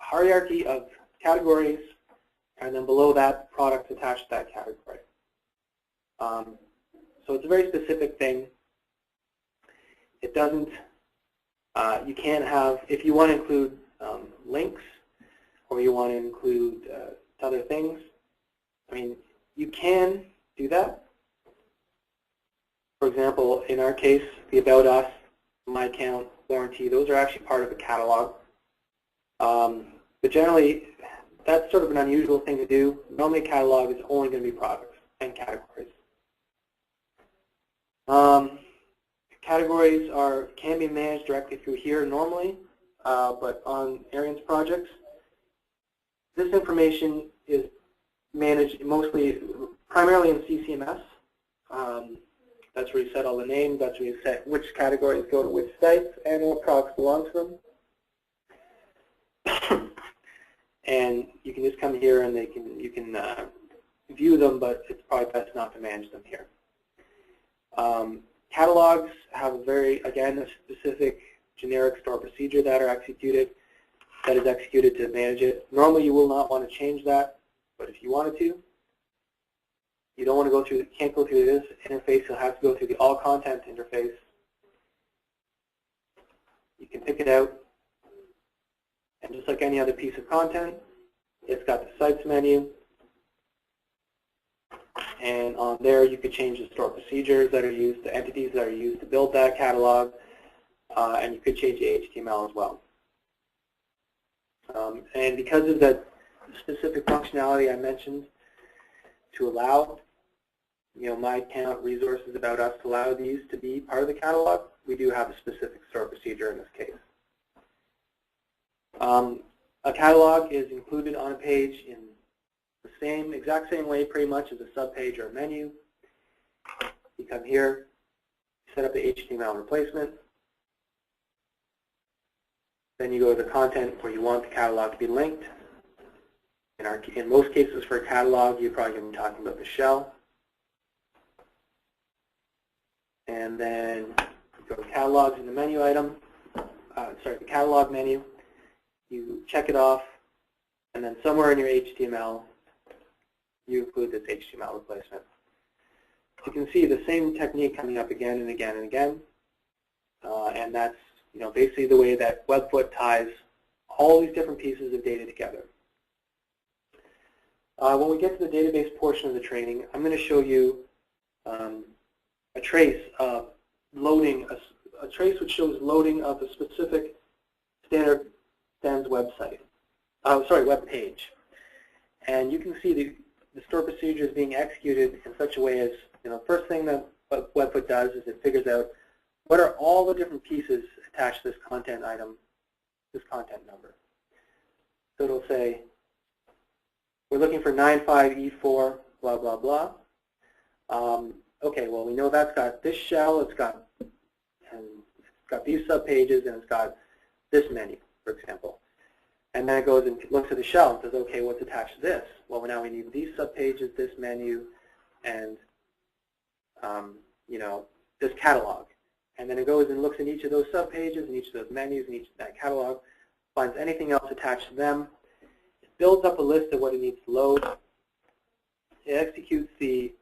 hierarchy of categories, and then below that, products attached to that category. So it's a very specific thing. It doesn't, you can't have, if you want to include links, or you want to include other things, I mean, you can do that. For example, in our case, the About Us, My Account, Warranty, those are actually part of a catalog. But generally, that's sort of an unusual thing to do. Normally, a catalog is only going to be products and categories. Categories can be managed directly through here normally, but on Arian's projects, this information is managed primarily in CCMS. That's where you set all the names. That's where you set which categories go to which sites and what products belong to them. And you can just come here and you can view them, but it's probably best not to manage them here. Catalogs have again, a specific generic store procedure that is executed to manage it. Normally, you will not want to change that, but if you wanted to, you don't want to go through, can't go through this interface. You'll have to go through the all content interface. You can pick it out, and just like any other piece of content, it's got the sites menu. And on there, you could change the store procedures that are used, the entities that are used to build that catalog, and you could change the HTML as well. And because of that specific functionality I mentioned, to allow, My Account, Resources, About Us, to allow these to be part of the catalog, we do have a specific store procedure in this case. A catalog is included on a page in the exact same way pretty much as a subpage or a menu. You come here, set up the HTML replacement, then you go to the content where you want the catalog to be linked. In most cases for a catalog, you're probably going to be talking about the shell. And then you go to catalogs in the menu item, the catalog menu. You check it off, and then somewhere in your HTML, you include this HTML replacement. You can see the same technique coming up again and again and again, and that's basically the way that Webfoot ties all these different pieces of data together. When we get to the database portion of the training, I'm going to show you a trace of loading, a trace which shows loading of a specific standard SENS website, web page. And you can see the store procedure is being executed in such a way as, first thing that Webfoot does is it figures out what are all the different pieces attached to this content item, this content number. So it'll say, we're looking for 95E4, blah, blah, blah. Okay, well, we know that's got this shell, it's got these subpages, and it's got this menu, for example. And then it goes and looks at the shell and says, okay, what's attached to this? Well, now we need these subpages, this menu, and this catalog. And then it goes and looks in each of those subpages and each of those menus and each of that catalog, finds anything else attached to them. It builds up a list of what it needs to load. It executes the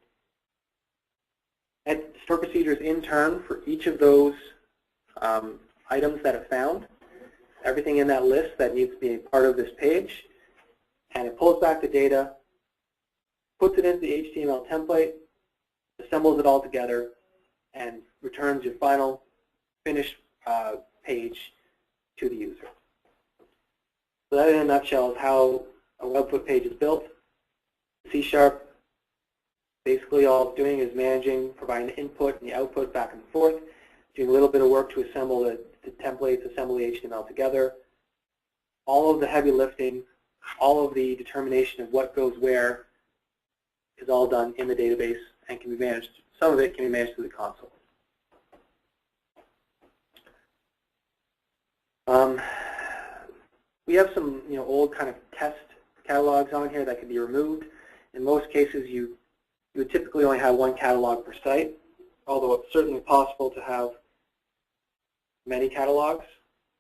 store procedures in turn for each of those items that it found. Everything in that list that needs to be part of this page, and it pulls back the data, puts it into the HTML template, assembles it all together, and returns your final finished page to the user. So that in a nutshell is how a Webfoot page is built. C#, basically all it's doing is managing, providing the input and the output back and forth, doing a little bit of work to assemble the templates, assemble the HTML together. All of the heavy lifting, all of the determination of what goes where is all done in the database and can be managed. Some of it can be managed through the console. We have some old kind of test catalogs on here that can be removed. In most cases, you would typically only have one catalog per site, although it's certainly possible to have many catalogs.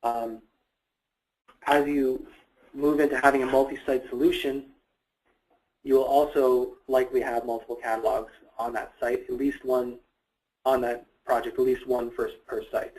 As you move into having a multi-site solution, you will also likely have multiple catalogs on that site, at least one on that project, at least one per site.